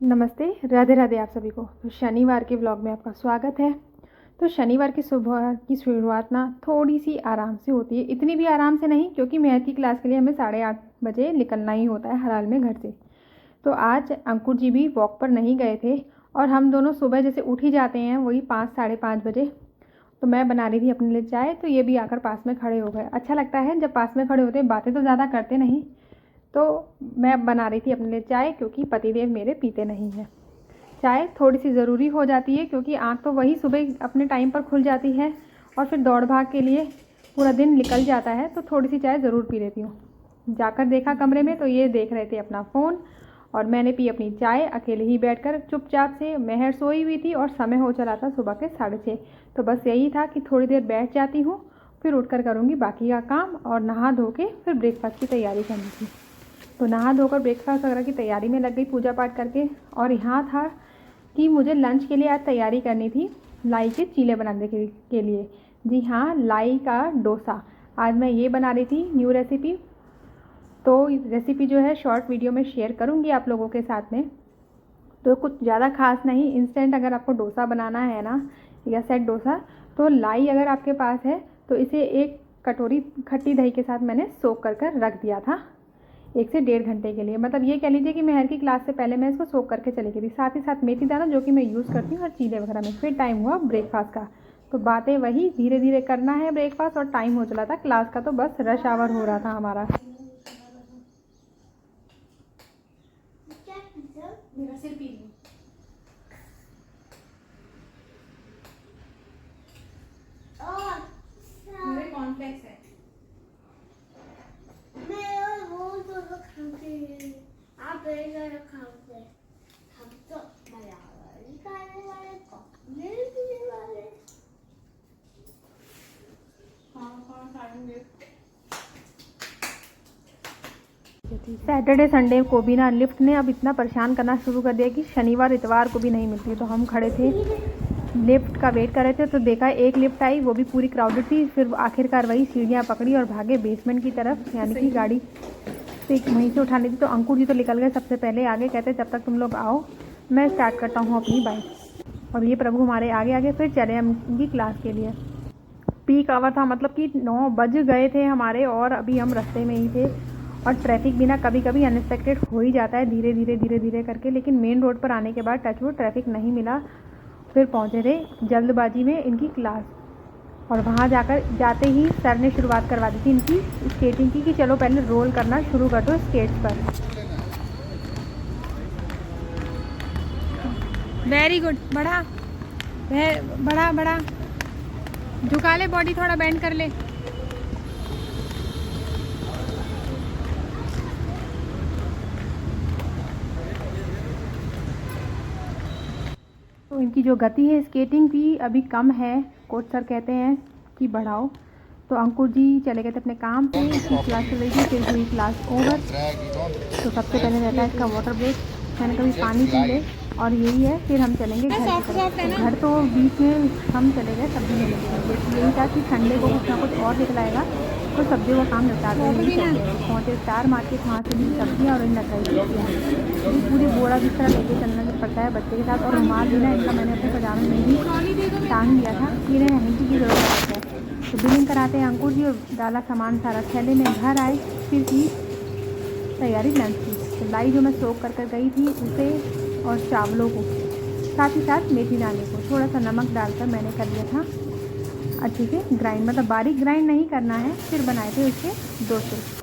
नमस्ते, राधे राधे आप सभी को। तो शनिवार के व्लॉग में आपका स्वागत है। तो शनिवार की सुबह की शुरुआत ना थोड़ी सी आराम से होती है, इतनी भी आराम से नहीं, क्योंकि मैथ की क्लास के लिए हमें 8:30 बजे निकलना ही होता है हर हाल में घर से। तो आज अंकुर जी भी वॉक पर नहीं गए थे और हम दोनों सुबह जैसे उठ ही जाते हैं वही 5 साढ़े 5 बजे। तो मैं बना रही थी अपने लिए चाय, तो ये भी आकर पास में खड़े हो गए। अच्छा लगता है जब पास में खड़े होते हैं, बातें तो ज़्यादा करते नहीं। तो मैं बना रही थी अपने लिए चाय, क्योंकि पतिदेव मेरे पीते नहीं हैं। चाय थोड़ी सी ज़रूरी हो जाती है, क्योंकि आँख तो वही सुबह अपने टाइम पर खुल जाती है और फिर दौड़ भाग के लिए पूरा दिन निकल जाता है। तो थोड़ी सी चाय ज़रूर पी लेती हूँ। जाकर देखा कमरे में तो ये देख रहे थे अपना फ़ोन, और मैंने पी अपनी चाय अकेले ही बैठकर चुपचाप से। महर सोई हुई थी और समय हो चला था सुबह के 6:30। तो बस यही था कि थोड़ी देर बैठ जाती हूँ, फिर उठकर करूँगी बाकी का काम और नहा धो के फिर ब्रेकफास्ट की तैयारी करनी थी। तो नहा धोकर ब्रेकफास्ट वगैरह की तैयारी में लग गई पूजा पाठ करके। और यहाँ था कि मुझे लंच के लिए आज तैयारी करनी थी लाई के चीले बनाने के लिए। जी हाँ, लाई का डोसा आज मैं ये बना रही थी, न्यू रेसिपी। तो रेसिपी जो है शॉर्ट वीडियो में शेयर करूँगी आप लोगों के साथ में। तो कुछ ज़्यादा खास नहीं, इंस्टेंट अगर आपको डोसा बनाना है ना, या सेट डोसा, तो लाई अगर आपके पास है तो इसे एक कटोरी खट्टी दही के साथ मैंने सोख कर रख दिया था 1 से 1.5 घंटे के लिए। मतलब ये कह लीजिए कि महर की क्लास से पहले मैं इसको सोख करके चली गई थी। साथ ही साथ मेथी दाना जो कि मैं यूज़ करती हूँ हर चीज़ें वगैरह में। फिर टाइम हुआ ब्रेकफास्ट का। तो बातें वही, धीरे धीरे करना है ब्रेकफास्ट, और टाइम हो चला था क्लास का, तो बस रश आवर हो रहा था हमारा। मेरा सिर पी लो। मेरे कॉर्नफ्लेक्स है। आप खाओगे, हम तो मलयाली खाने वाले, कॉकटेल पीने वाले। हाँ खाएंगे। सैटरडे संडे को भी ना लिफ्ट ने अब इतना परेशान करना शुरू कर दिया कि शनिवार इतवार को भी नहीं मिलती। तो हम खड़े थे, लिफ्ट का वेट कर रहे थे, तो देखा एक लिफ्ट आई, वो भी पूरी क्राउडेड थी। फिर आखिरकार वही सीढ़ियाँ पकड़ी और भागे बेसमेंट की तरफ, यानी कि गाड़ी से वहीं से उठानी थी। तो अंकुर जी तो निकल गए सबसे पहले आगे, कहते जब तक तुम लोग आओ मैं स्टार्ट करता हूँ अपनी बाइक। और ये प्रभु हमारे आगे आगे फिर चले उनकी क्लास के लिए। पीक आवर था, मतलब कि 9 बज गए थे हमारे, और अभी हम रास्ते में ही थे। और ट्रैफिक भी ना कभी कभी अनएक्सपेक्टेड हो ही जाता है, धीरे धीरे करके। लेकिन मेन रोड पर आने के बाद टचवुड ट्रैफिक नहीं मिला। फिर पहुँचे थे जल्दबाजी में इनकी क्लास, और वहाँ जाते ही सर ने शुरुआत करवा दी थी इनकी स्केटिंग की, कि चलो पहले रोल करना शुरू कर दो स्केट्स पर। वेरी गुड, बढ़ा बढ़ा बढ़ा, झुका ले बॉडी, थोड़ा बेंड कर ले। तो इनकी जो गति है स्केटिंग की अभी कम है, कोच सर कहते हैं कि बढ़ाओ। तो अंकुर जी चले गए थे अपने काम पे, इसकी क्लास चल रही थी, फिर हुई क्लास ओवर। तो सबसे पहले रहता है इसका वाटर ब्रेक, मैंने कभी पानी पी ले, और यही है। फिर हम चलेंगे घर की तरफ। तो घर तो बीच में हम चले गए सब्जी लेने के लिए। यही था कि संडे को कुछ ना कुछ और निकलाएगा, तो सब्जियों का काम निपटाते हैं। पहुँचे स्टार मार्केट, वहाँ से भी सब्जियाँ और इन नकली पूरी बोरा जिस तरह लेके चलना पड़ता है बच्चे के साथ। और रुमाल भी ना इनका मैंने अपने पजामे में ही टांग दिया था, कि इन्हें हैंकी की ज़रूरत है। तो बिलिंग कराते हैं अंकुर जी, और डाला सामान सारा थैले में। घर आए, फिर की तैयारी लंच की। तो लाई जो मैं सोख कर गई थी उसे और चावलों को, साथ ही साथ मेथी दाने को थोड़ा सा नमक डालकर मैंने कर दिया था अच्छे से ग्राइंड, मतलब बारीक ग्राइंड नहीं करना है। फिर बनाए थे उसके डोसे।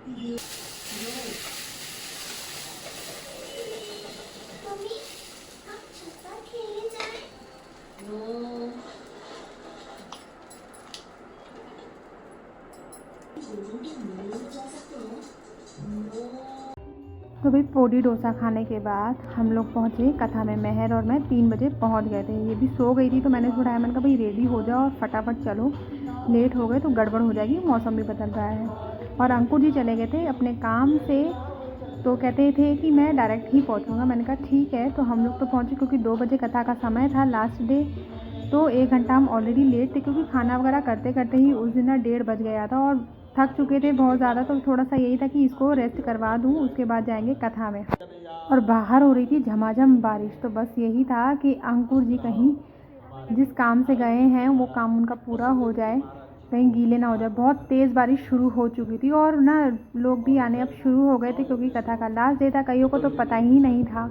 मम्मी हम छत पर खेलने जाएं? तो भाई पोडी डोसा खाने के बाद हम लोग पहुँचे कथा में। महर और मैं 3 बजे पहुँच गए थे। ये भी सो गई थी तो मैंने उठाया, मैंने कहा भाई रेडी हो जाओ और फटाफट चलो, लेट हो गए तो गड़बड़ हो जाएगी, मौसम भी बदल रहा है। और अंकुर जी चले गए थे अपने काम से, तो कहते थे कि मैं डायरेक्ट ही पहुँचूँगा। मैंने कहा ठीक है। तो हम लोग तो पहुँचे क्योंकि 2 बजे कथा का समय था, लास्ट डे। तो 1 घंटा हम ऑलरेडी लेट थे क्योंकि खाना वगैरह करते करते ही उस दिन ना 1:30 बज गया था और थक चुके थे बहुत ज़्यादा। तो थोड़ा सा यही था कि इसको रेस्ट करवा दूँ, उसके बाद जाएंगे कथा में। और बाहर हो रही थी झमाझम बारिश, तो बस यही था कि अंकुर जी कहीं जिस काम से गए हैं वो काम उनका पूरा हो जाए, कहीं गीले ना हो जाए। बहुत तेज़ बारिश शुरू हो चुकी थी और ना लोग भी आने अब शुरू हो गए थे क्योंकि कथा का लास्ट डे था। कईयों को तो पता ही नहीं था,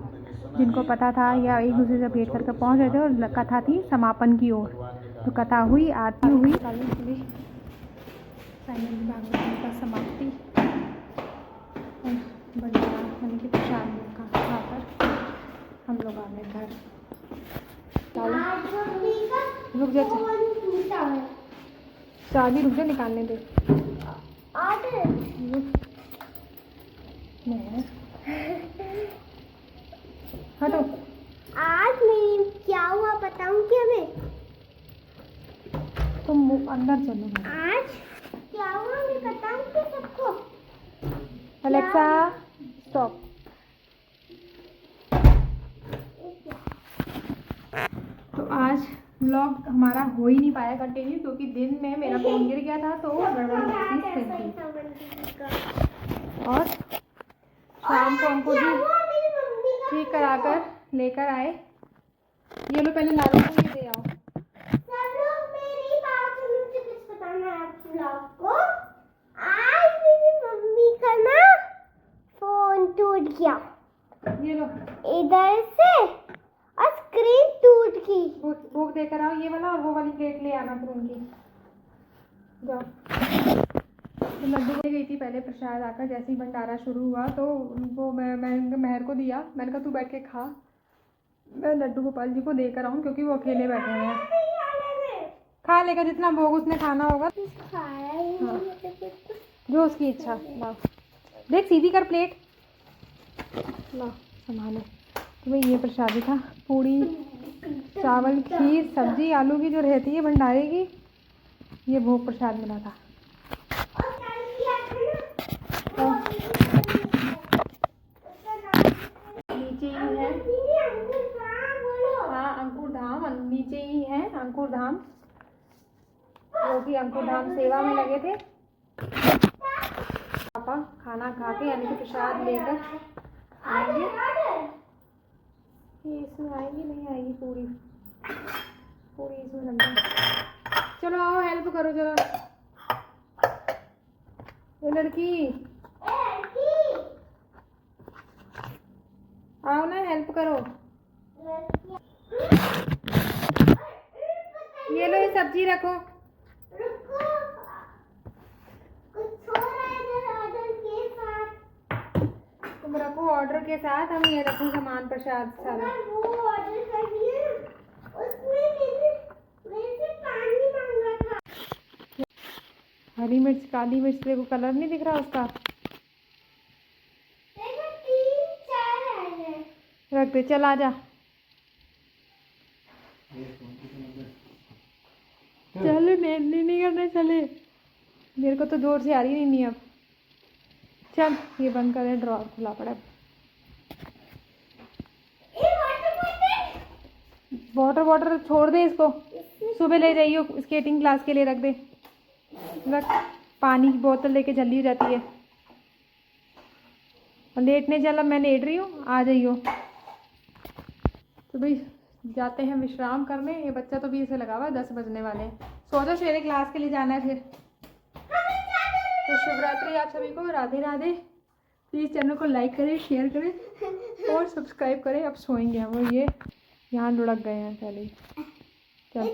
जिनको पता था या एक दूसरे से भेंट करके पहुंच गए थे। और कथा थी समापन की ओर, तो कथा हुई, आरती हुई, फाइनली भागवत का समाप्ति और भंडारा यानी कि प्रसाद का खाकर हम लोग आ गए घर। रुक जा, चाबी रुक जा, निकालने दे। हटो। आज मेरी क्या हुआ बताऊं क्या मैं? तुम अंदर चलो। आज क्या हुआ मैं बताऊं क्या सबको? Alexa stop. तो आज व्लॉग हमारा हो ही नहीं पाया कंटिन्यू क्योंकि दिन में मेरा फ़ोन गिर गया था तो गड़बड़ हो गई थी। और शाम को हमको जी ठीक कराकर लेकर आए। ये लो पहले लाडू को ये दे आओ। सब लोग मेरी बात सुनो, मुझे कुछ बताना है आप लोग को। आज मेरी मम्मी का ना फोन टूट गया, ये लो इधर से, और स्क्रीन टूट गई। बुक देकर आओ, ये वाला और वो वाली प्लेट ले आना फिर उनकी। जाओ। तो लड्डू ले गई थी पहले प्रसाद आकर, जैसे ही भंडारा शुरू हुआ तो उनको मैं महर को दिया। मैंने कहा तू बैठ के खा, मैं लड्डू गोपाल जी को देकर आऊँ क्योंकि वो अकेले बैठे हुए हैं। खा लेगा जितना भोग उसने खाना होगा। हाँ, जो उसकी इच्छा। लाओ देख, सीधी कर प्लेट, लाओ संभालो। तो भाई ये प्रसादी था, पूड़ी चावल खीर सब्जी आलू की जो रहती है भंडारे की, ये भोग प्रसाद मिला था। नीचे ही है, हाँ अंकुर धाम नीचे ही है, अंकुर धाम, जो कि अंकुर धाम सेवा में लगे थे। पापा खाना खा के यानी कि प्रसाद लेकर आएंगे। ये इसमें आएगी नहीं आएगी पूरी इसमें लग गई। चलो आओ हेल्प करो जरा, ये लड़की आओ ना हेल्प करो। ये लो ये सब्जी रखो। तुम रखो ऑर्डर के साथ, हम ये रखो सामान प्रसाद सारा। हरी मिर्च काली मिर्च, देखो कलर नहीं दिख रहा उसका। रख दे, चल आजा। चल नहीं करने चले, मेरे को तो जोर से आ रही नहीं अब। चल ये बंद कर, ड्रॉर खुला पड़ा। वाटर छोड़ दे इसको, सुबह ले जाइयो स्केटिंग क्लास के लिए, रख दे। रख, पानी की बोतल लेके जल्दी हो जाती है। और लेटने चल, अब मैं लेट रही हूँ, आ जाइयो। तो भाई जाते हैं विश्राम करने। ये बच्चा तो भी इसे लगा हुआ है, 10 बजने वाले हैं। सो जाओ, सवेरे क्लास के लिए जाना है फिर। तो शिवरात्रि आप सभी को, राधे राधे। प्लीज़ चैनल को लाइक करें, शेयर करें और सब्सक्राइब करें। अब सोएंगे हम, ये यहाँ लुढ़क गए हैं पहले ही। चल